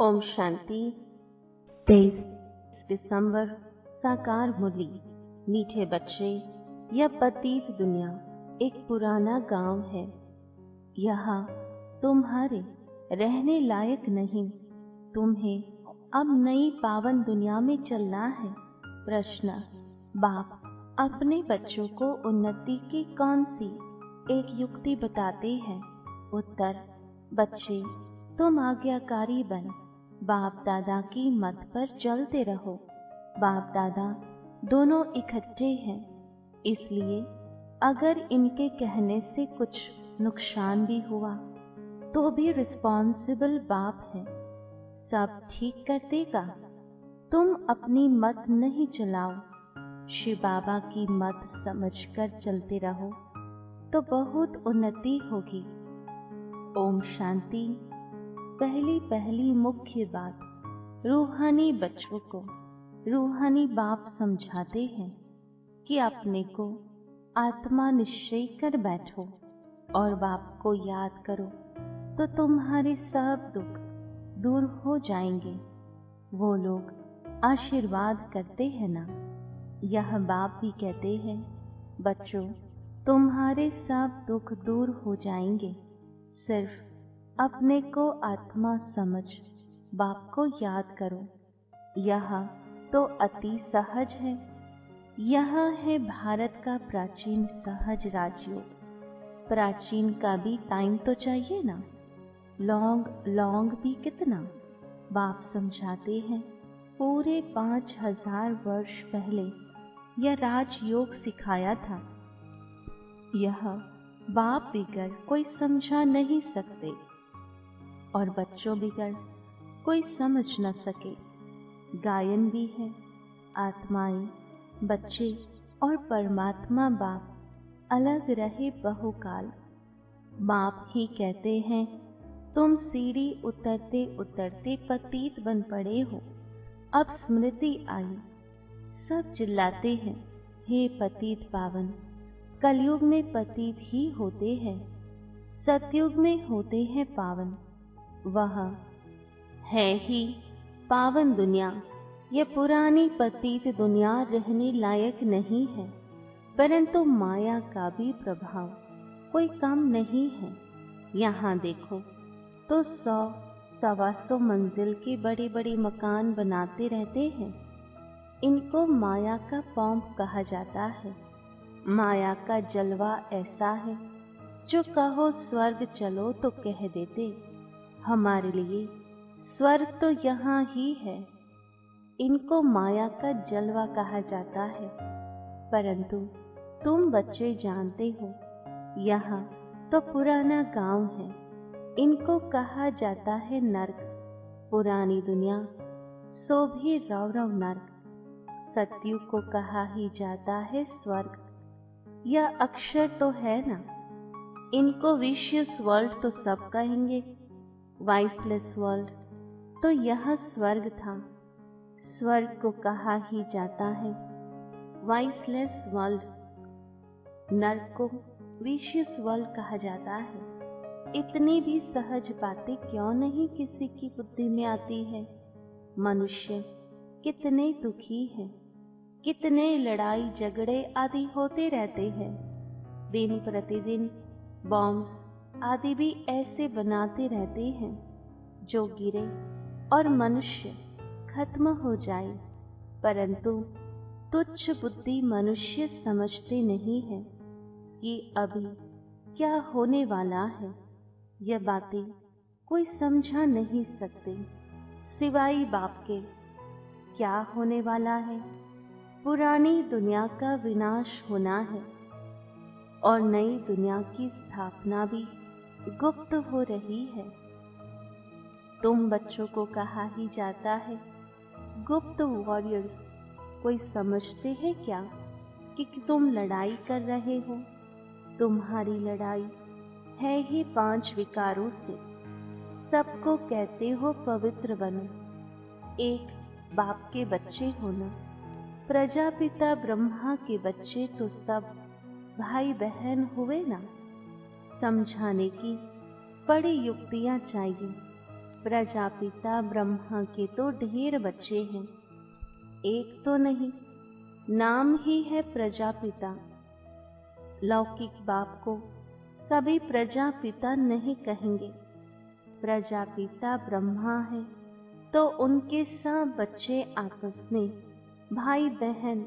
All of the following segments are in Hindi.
ओम शांति। 23 दिसंबर। साकार मुरली। मीठे बच्चे, यह पतित दुनिया एक पुराना गांव है। यहाँ तुम्हारे रहने लायक नहीं। तुम्हें अब नई पावन दुनिया में चलना है। प्रश्न: बाप अपने बच्चों को उन्नति की कौन सी एक युक्ति बताते हैं? उत्तर: बच्चे, तुम आज्ञाकारी बन बाप दादा की मत पर चलते रहो। बाप दादा दोनों इकट्ठे हैं, इसलिए अगर इनके कहने से कुछ नुकसान भी हुआ तो भी रिस्पॉन्सिबल बाप है, सब ठीक कर देगा। तुम अपनी मत नहीं चलाओ, शिव बाबा की मत समझकर चलते रहो तो बहुत उन्नति होगी। ओम शांति। पहली मुख्य बात, रूहानी बच्चों को रूहानी बाप समझाते हैं कि अपने को आत्मा निश्चय कर बैठो और बाप को याद करो तो तुम्हारे सब दुख दूर हो जाएंगे। वो लोग आशीर्वाद करते हैं ना, यह बाप भी कहते हैं, बच्चों तुम्हारे सब दुख दूर हो जाएंगे। सिर्फ अपने को आत्मा समझ बाप को याद करो। यह तो अति सहज है। यह है भारत का प्राचीन सहज राजयोग। प्राचीन का भी टाइम तो चाहिए ना। लॉन्ग भी कितना। बाप समझाते हैं, पूरे 5000 वर्ष पहले यह राजयोग सिखाया था। यह बाप बिगड़ कोई समझा नहीं सकते और बच्चों बिगड़ कोई समझ न सके। गायन भी है, आत्माएं, बच्चे और परमात्मा बाप अलग रहे बहुकाल। बाप ही कहते हैं, तुम सीढ़ी उतरते उतरते पतित बन पड़े हो। अब स्मृति आई। सब चिल्लाते हैं, हे पतित पावन। कलयुग में पतित ही होते हैं, सतयुग में होते हैं पावन। वह है ही पावन दुनिया। यह पुरानी पतित दुनिया रहने लायक नहीं है, परंतु माया का भी प्रभाव कोई कम नहीं है। यहाँ देखो तो 100-125 मंजिल के बड़े बड़े मकान बनाते रहते हैं। इनको माया का पॉम्प कहा जाता है। माया का जलवा ऐसा है, जो कहो स्वर्ग चलो तो कह देते। हमारे लिए स्वर्ग तो यहाँ ही है। इनको माया का जलवा कहा जाता है, परंतु तुम बच्चे जानते हो, यहाँ तो पुराना गांव है। इनको कहा जाता है नर्क। पुरानी दुनिया सो भी रौरव नर्क। सतयुग को कहा ही जाता है स्वर्ग। यह अक्षर तो है ना। इनको विशियस वर्ल्ड तो सब कहेंगे, वाइसलेस वर्ल्ड तो यह स्वर्ग था। स्वर्ग को कहा ही जाता है वाइसलेस वर्ल्ड। नर्क को विशियस वर्ल्ड कहा जाता है। इतनी भी सहज बातें क्यों नहीं किसी की बुद्धि में आती है? मनुष्य कितने दुखी हैं, कितने लड़ाई झगड़े आदि होते रहते हैं। दिन प्रतिदिन बॉम्ब्स आदि भी ऐसे बनाते रहते हैं जो गिरे और मनुष्य खत्म हो जाए, परंतु तुच्छ बुद्धि मनुष्य समझते नहीं है कि अभी क्या होने वाला है। यह बातें कोई समझा नहीं सकते सिवाय बाप के। क्या होने वाला है? पुरानी दुनिया का विनाश होना है और नई दुनिया की स्थापना भी गुप्त हो रही है। तुम बच्चों को कहा ही जाता है गुप्त वॉरियर्स। कोई समझते हैं क्या कि तुम लड़ाई कर रहे हो? तुम्हारी लड़ाई है ही 5 विकारों से। सबको कहते हो पवित्र बनो, एक बाप के बच्चे होना। प्रजापिता ब्रह्मा के बच्चे तो सब भाई बहन हुए ना। समझाने की बड़ी युक्तियां चाहिए, प्रजापिता ब्रह्मा के तो ढेर बच्चे हैं, एक तो नहीं, नाम ही है प्रजापिता। लौकिक बाप को कभी प्रजापिता नहीं कहेंगे। प्रजापिता ब्रह्मा है तो उनके सब बच्चे आपस में भाई बहन,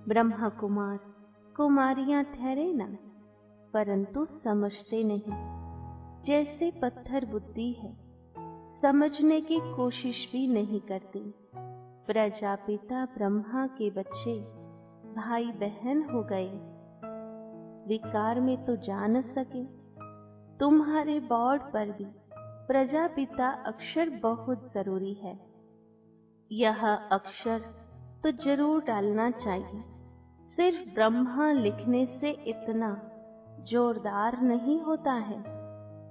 ब्रह्मा कुमार कुमारियां ठहरे ना, परंतु समझते नहीं। जैसे पत्थर बुद्धि है, समझने की कोशिश भी नहीं करते। प्रजापिता ब्रह्मा के बच्चे भाई बहन हो गए, विकार में तो जा न सके। तुम्हारे बोर्ड पर भी प्रजापिता अक्षर बहुत जरूरी है। यह अक्षर तो जरूर डालना चाहिए। सिर्फ ब्रह्मा लिखने से इतना जोरदार नहीं होता है,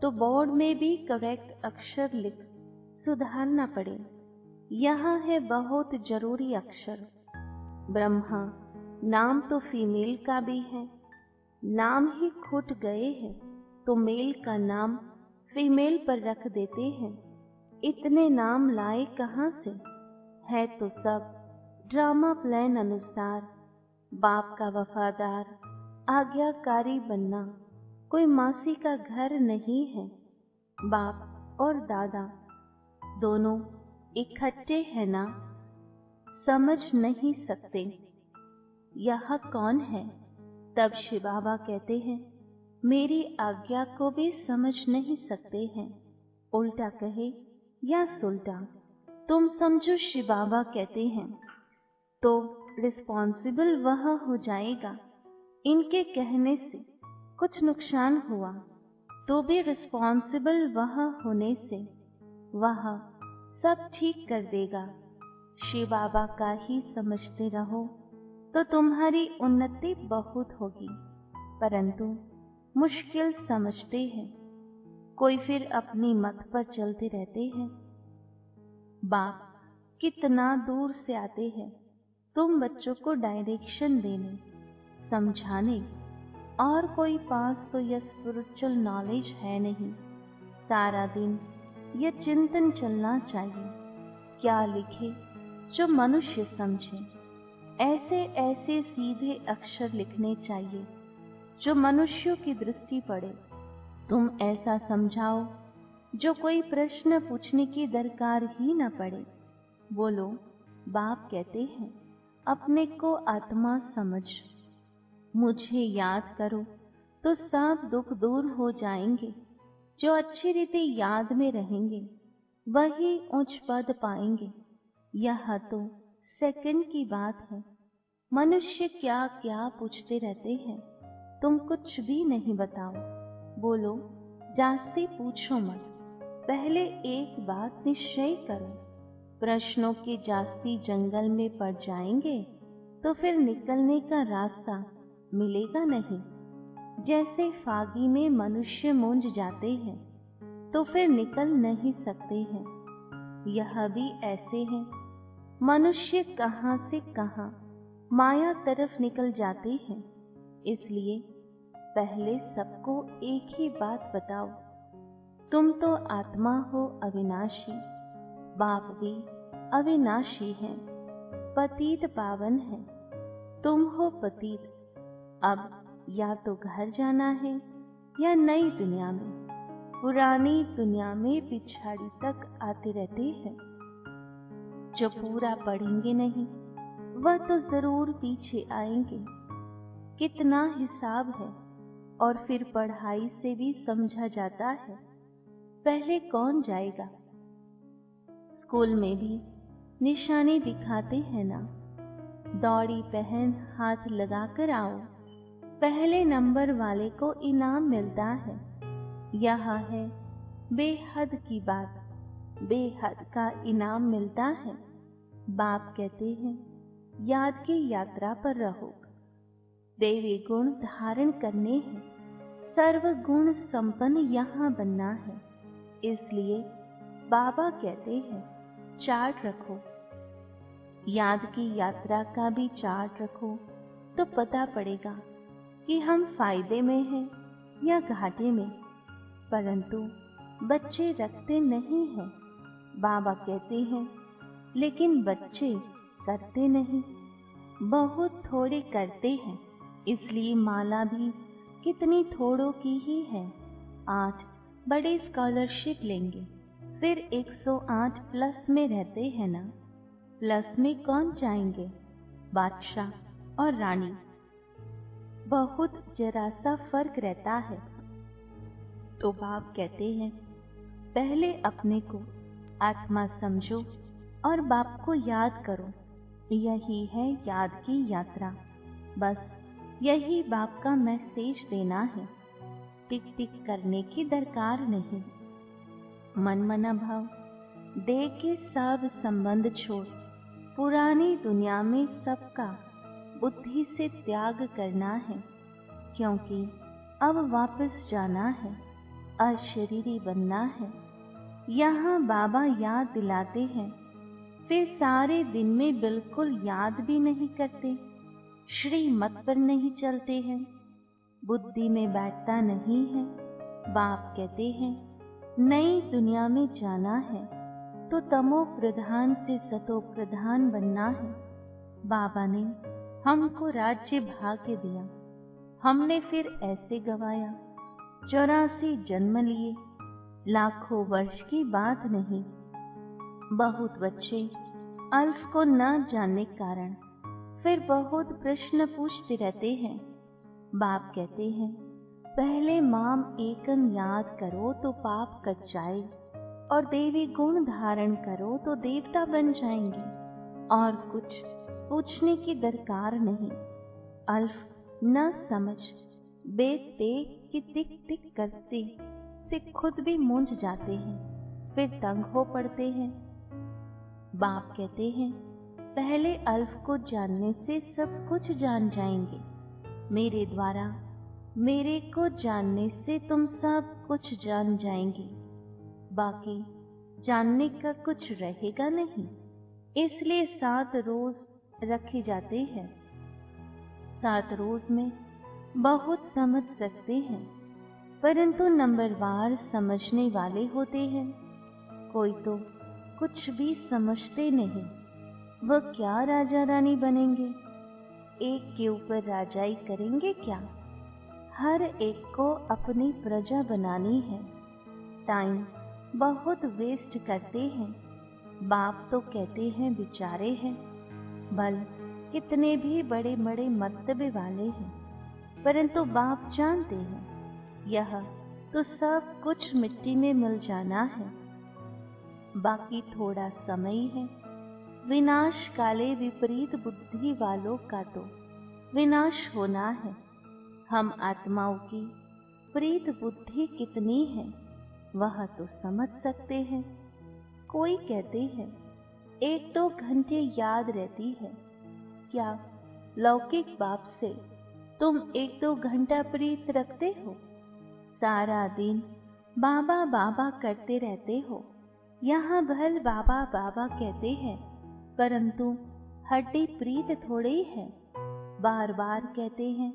तो बोर्ड में भी करेक्ट अक्षर लिख सुधारना पड़े। यह है बहुत जरूरी अक्षर। ब्रह्मा नाम तो फीमेल का भी है, नाम ही खुट गए हैं तो मेल का नाम फीमेल पर रख देते हैं। इतने नाम लाए कहाँ से? है तो सब ड्रामा प्लान अनुसार। बाप का वफादार आज्ञाकारी बनना कोई मासी का घर नहीं है। बाप और दादा दोनों इकट्ठे हैं ना, समझ नहीं सकते यह कौन है। तब शिव बाबा कहते हैं मेरी आज्ञा को भी समझ नहीं सकते हैं। उल्टा कहे या सुलटा, तुम समझो शिव बाबा कहते हैं तो रिस्पॉन्सिबल वह हो जाएगा। इनके कहने से कुछ नुकसान हुआ तो भी रिस्पॉन्सिबल वह होने से वह सब ठीक कर देगा। शिव बाबा का ही समझते रहो तो तुम्हारी उन्नति बहुत होगी, परंतु मुश्किल समझते हैं। कोई फिर अपनी मत पर चलते रहते हैं। बाप कितना दूर से आते हैं तुम बच्चों को डायरेक्शन देने, समझाने, और कोई पास तो यह स्पिरिचुअल नॉलेज है नहीं। सारा दिन यह चिंतन चलना चाहिए, क्या लिखे जो मनुष्य समझे। ऐसे ऐसे सीधे अक्षर लिखने चाहिए जो मनुष्यों की दृष्टि पड़े। तुम ऐसा समझाओ जो कोई प्रश्न पूछने की दरकार ही न पड़े। बोलो, बाप कहते हैं अपने को आत्मा समझ, मुझे याद करो तो सब दुख दूर हो जाएंगे। जो अच्छी रीति याद में रहेंगे वही उच्च पद पाएंगे। यह तो सेकंड की बात है। मनुष्य क्या क्या पूछते रहते हैं, तुम कुछ भी नहीं बताओ। बोलो, जास्ती पूछो मत, पहले एक बात निश्चय करो। प्रश्नों के जास्ती जंगल में पड़ जाएंगे तो फिर निकलने का रास्ता मिलेगा नहीं। जैसे फागी में मनुष्य मूंझ जाते हैं तो फिर निकल नहीं सकते हैं, यह भी ऐसे है। मनुष्य कहाँ से कहाँ माया तरफ निकल जाते हैं। इसलिए पहले सबको एक ही बात बताओ, तुम तो आत्मा हो अविनाशी, बाप भी अविनाशी है, पतित पावन है। तुम हो पतित। अब या तो घर जाना है या नई दुनिया में। पुरानी दुनिया में पिछाड़ी तक आते रहते हैं। जो पूरा पढ़ेंगे नहीं वह तो जरूर पीछे आएंगे। कितना हिसाब है, और फिर पढ़ाई से भी समझा जाता है। पहले कौन जाएगा? स्कूल में भी निशानी दिखाते हैं ना, दौड़ी पहन हाथ लगाकर आओ, पहले नंबर वाले को इनाम मिलता है। यह है बेहद की बात, बेहद का इनाम मिलता है। बाप कहते हैं याद की यात्रा पर रहो, देवी गुण धारण करने हैं, सर्व गुण संपन्न यहाँ बनना है। इसलिए बाबा कहते हैं चार्ट रखो, याद की यात्रा का भी चार्ट रखो तो पता पड़ेगा कि हम फायदे में हैं या घाटे में। परंतु बच्चे रखते नहीं हैं। बाबा कहते हैं, लेकिन बच्चे करते नहीं, बहुत थोड़े करते हैं, इसलिए माला भी कितनी थोड़ों की ही है। 8 बड़े स्कॉलरशिप लेंगे, फिर 108 प्लस में रहते हैं ना। प्लस में कौन जाएंगे? बादशाह और रानी। बहुत जरा सा फर्क रहता है। तो बाप कहते हैं, पहले अपने को आत्मा समझो और बाप को याद करो। यही है याद की यात्रा। बस यही बाप का मैसेज देना है। टिक टिक करने की दरकार नहीं। मन मना भाव दे के सब संबंध छोड़, पुरानी दुनिया में सबका बुद्धि से त्याग करना है, क्योंकि अब वापस जाना है, अशरीरी बनना है। यहाँ बाबा याद दिलाते हैं, फिर सारे दिन में बिल्कुल याद भी नहीं करते, श्रीमत पर नहीं चलते हैं, बुद्धि में बैठता नहीं है। बाप कहते हैं, नई दुनिया में जाना है तो तमो प्रधान से सतो प्रधान बनना है। बाबा ने हमको राज्य भाग्य दिया, हमने फिर ऐसे गवाया। 84 जन्म लिए, लाखों वर्ष की बात नहीं। बहुत बच्चे अल्फ को न जानने कारण फिर बहुत प्रश्न पूछते रहते हैं। बाप कहते हैं, पहले माम एकम याद करो तो पाप कट जाए, और देवी गुण धारण करो तो देवता बन जाएंगे। और कुछ पूछने की दरकार नहीं। अल्फ न समझ बेद देख कि टिक टिक करते से खुद भी मूंझ जाते हैं, फिर तंग हो पड़ते हैं। बाप कहते हैं, पहले अल्फ को जानने से सब कुछ जान जाएंगे। मेरे द्वारा मेरे को जानने से तुम सब कुछ जान जाएंगे, बाकी जानने का कुछ रहेगा नहीं। इसलिए 7 रोज रखे जाते हैं। 7 रोज में बहुत समझ सकते हैं, परंतु नंबरवार समझने वाले होते हैं। कोई तो कुछ भी समझते नहीं, वह क्या राजा रानी बनेंगे? एक के ऊपर राजाई करेंगे क्या? हर एक को अपनी प्रजा बनानी है। टाइम बहुत वेस्ट करते हैं। बाप तो कहते हैं बेचारे हैं। बल कितने भी बड़े बड़े मर्तबे वाले हैं, परंतु बाप जानते हैं यह तो सब कुछ मिट्टी में मिल जाना है। बाकी थोड़ा समय है। विनाश काले विपरीत बुद्धि वालों का तो विनाश होना है। हम आत्माओं की प्रीत बुद्धि कितनी है वह तो समझ सकते हैं। कोई कहते हैं 1-2 घंटे याद रहती है। क्या लौकिक बाप से तुम 1-2 घंटा प्रीत रखते हो? सारा दिन बाबा बाबा करते रहते हो। यहाँ भल बाबा बाबा कहते हैं, परंतु हड्डी प्रीत थोड़े है। बार बार कहते हैं,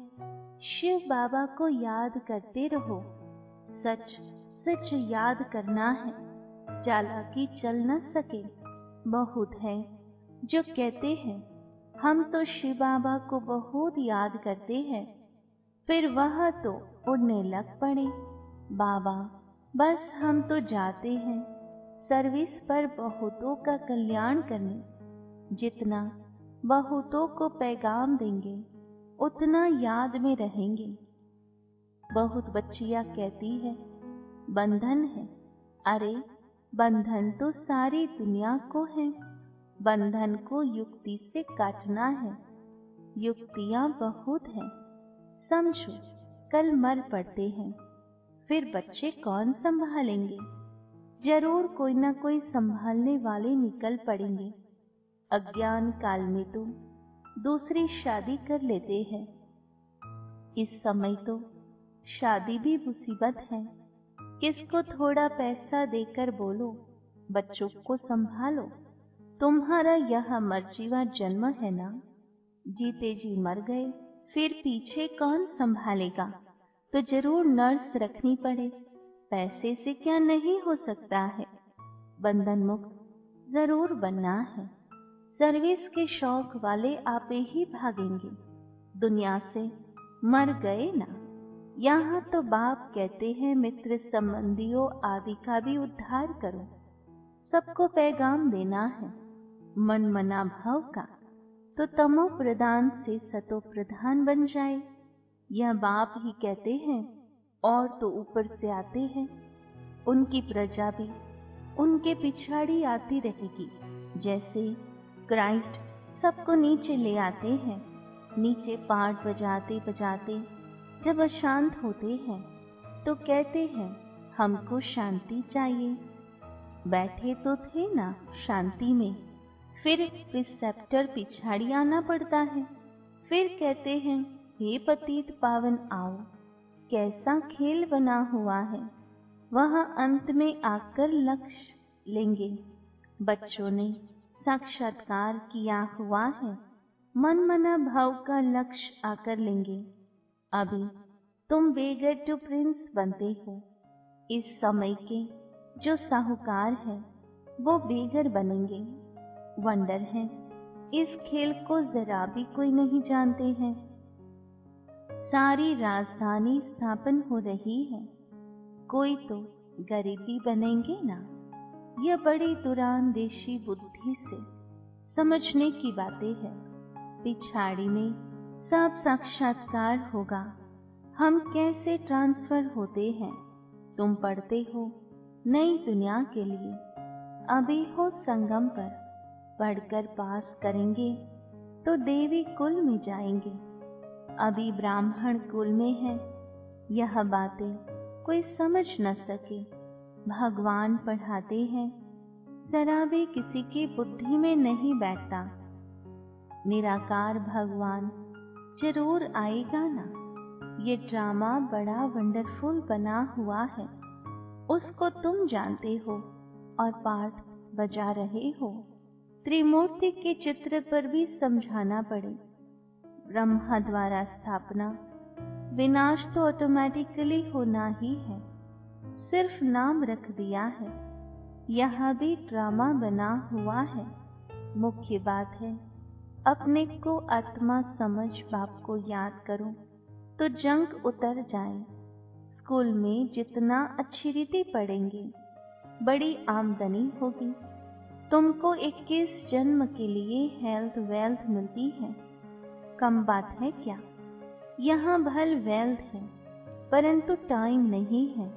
शिव बाबा को याद करते रहो। सच सच याद करना है, चालाकी चल न सके। बहुत है जो कहते हैं हम तो शिव बाबा को बहुत याद करते हैं, फिर वह तो उड़ने लग पड़े। बाबा बस हम तो जाते हैं सर्विस पर बहुतों का कल्याण करने। जितना बहुतों को पैगाम देंगे उतना याद में रहेंगे। बहुत बच्चियां कहती है बंधन है। अरे बंधन तो सारी दुनिया को है। बंधन को युक्ति से काटना है। युक्तियां बहुत हैं, समझो कल मर पड़ते हैं, फिर बच्चे कौन संभालेंगे? जरूर कोई ना कोई संभालने वाले निकल पड़ेंगे। अज्ञान काल में तो दूसरी शादी कर लेते हैं। इस समय तो शादी भी मुसीबत है। किसको थोड़ा पैसा देकर बोलो बच्चों को संभालो। तुम्हारा यह मर्जीवा जन्म है ना, जीते जी मर गए, फिर पीछे कौन संभालेगा? तो जरूर नर्स रखनी पड़े। पैसे से क्या नहीं हो सकता है। बंधन मुक्त जरूर बनना है। सर्विस के शौक वाले आपे ही भागेंगे, दुनिया से मर गए ना। यहाँ तो बाप कहते हैं मित्र संबंधियों आदि का भी उद्धार करो। सबको पैगाम देना है मन मना भाव का, तो तमो प्रधान से सतो प्रधान बन जाए। यह बाप ही कहते हैं और तो ऊपर से आते हैं। उनकी प्रजा भी उनके पिछाड़ी आती रहेगी। जैसे क्राइस्ट सबको नीचे ले आते हैं, नीचे पाठ बजाते बजाते जब अशांत होते हैं तो कहते हैं हमको शांति चाहिए। बैठे तो थे ना शांति में, फिर प्रिसेप्टर पिछाड़ी आना पड़ता है। फिर कहते हैं हे पतित पावन आओ, कैसा खेल बना हुआ है। वहां अंत में आकर लक्ष्य लेंगे। बच्चों ने साक्षात्कार किया हुआ है, मन मना भाव का लक्ष्य आकर लेंगे। अभी तुम बेगर टू प्रिंस बनते हो। इस समय के जो साहूकार है वो बेगर बनेंगे। वंडर है, इस खेल को जरा भी कोई नहीं जानते हैं। सारी राजधानी स्थापन हो रही है, कोई तो गरीबी बनेंगे ना। यह बड़ी दूरांदेशी बुद्धि से समझने की बातें है। पिछाड़ी में सब साक्षात्कार होगा। हम कैसे ट्रांसफर होते हैं। तुम पढ़ते हो नई दुनिया के लिए, अभी हो संगम पर, पढ़कर पास करेंगे तो देवी कुल में जाएंगे। अभी ब्राह्मण कुल में है। यह बातें कोई समझ न सके। भगवान पढ़ाते हैं, जरा भी किसी की बुद्धि में नहीं बैठता। निराकार भगवान जरूर आएगा ना। ये ड्रामा बड़ा वंडरफुल बना हुआ है, उसको तुम जानते हो और पाठ बजा रहे हो। त्रिमूर्ति के चित्र पर भी समझाना पड़े। ब्रह्मा द्वारा स्थापना, विनाश तो ऑटोमेटिकली होना ही है, सिर्फ नाम रख दिया है। यहाँ भी ड्रामा बना हुआ है। मुख्य बात है अपने को आत्मा समझ बाप को याद करो तो जंग उतर जाए। स्कूल में जितना अच्छी रीति पढ़ेंगे बड़ी आमदनी होगी। तुमको 21 जन्म के लिए हेल्थ वेल्थ मिलती है, कम बात है क्या। यहाँ भल वेल्थ है, परंतु टाइम नहीं है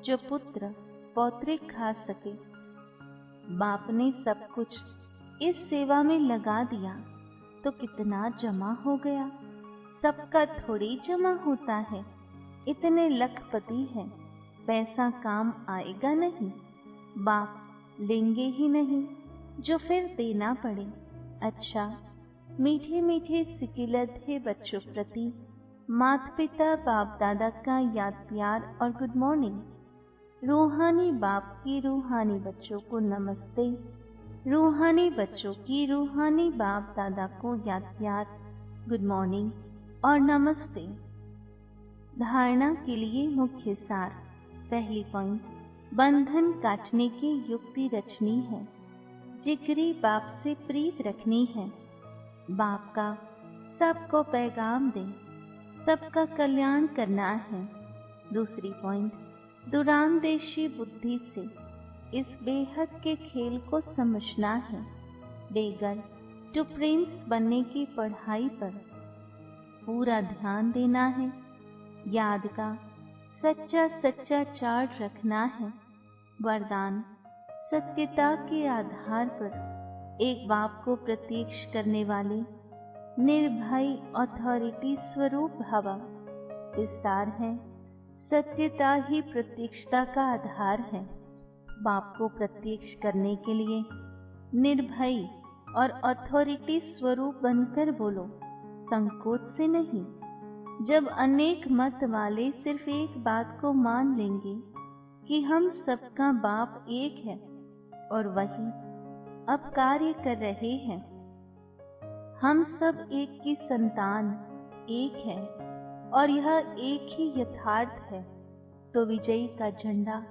जो पुत्र पौत्रिक खा सके। बाप ने सब कुछ इस सेवा में लगा दिया तो कितना जमा हो गया। सबका थोड़ी जमा होता है। इतने लखपति हैं, पैसा काम आएगा नहीं। बाप लेंगे ही नहीं जो फिर देना पड़े। अच्छा, मीठे मीठे सिकिलत है बच्चों प्रति माता पिता बाप दादा का याद प्यार और गुड मॉर्निंग। रूहानी बाप की रूहानी बच्चों को नमस्ते। रूहानी बच्चों की रूहानी बाप दादा को याद प्यार, गुड मॉर्निंग और नमस्ते। धारणा के लिए मुख्य सार। पहली पॉइंट, बंधन काटने की युक्ति रचनी है। जिगरी बाप से प्रीत रखनी है। बाप का सबको पैगाम दें, सबका कल्याण करना है। दूसरी पॉइंट, दूरांदेशी बुद्धि से इस बेहद के खेल को समझना है। बेगर टू प्रिंस बनने की पढ़ाई पर पूरा ध्यान देना है। याद का सच्चा सच्चा चार्ट रखना है। वरदान, सत्यता के आधार पर एक बाप को प्रत्यक्ष करने वाले निर्भय अथॉरिटी स्वरूप भव। विस्तार है, सत्यता ही प्रत्यक्षता का आधार है। बाप को प्रत्यक्ष करने के लिए निर्भय और अथॉरिटी स्वरूप बनकर बोलो, संकोच से नहीं। जब अनेक मत वाले सिर्फ एक बात को मान लेंगे कि हम सबका बाप एक है और वही अब कार्य कर रहे हैं, हम सब एक की संतान एक है और यह एक ही यथार्थ है, तो विजयी का झंडा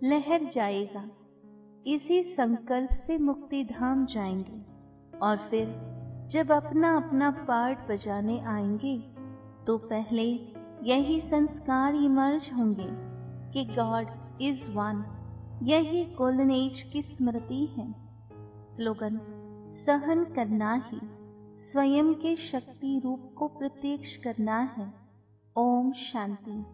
लहर जाएगा। इसी संकल्प से मुक्ति धाम जाएंगे और फिर जब अपना अपना पार्ट बजाने आएंगे तो पहले यही संस्कार इमर्ज होंगे कि गॉड इज वन। यही गोल्डन एज की स्मृति है। स्लोगन: सहन करना ही स्वयं के शक्ति रूप को प्रत्यक्ष करना है। ओम शांति।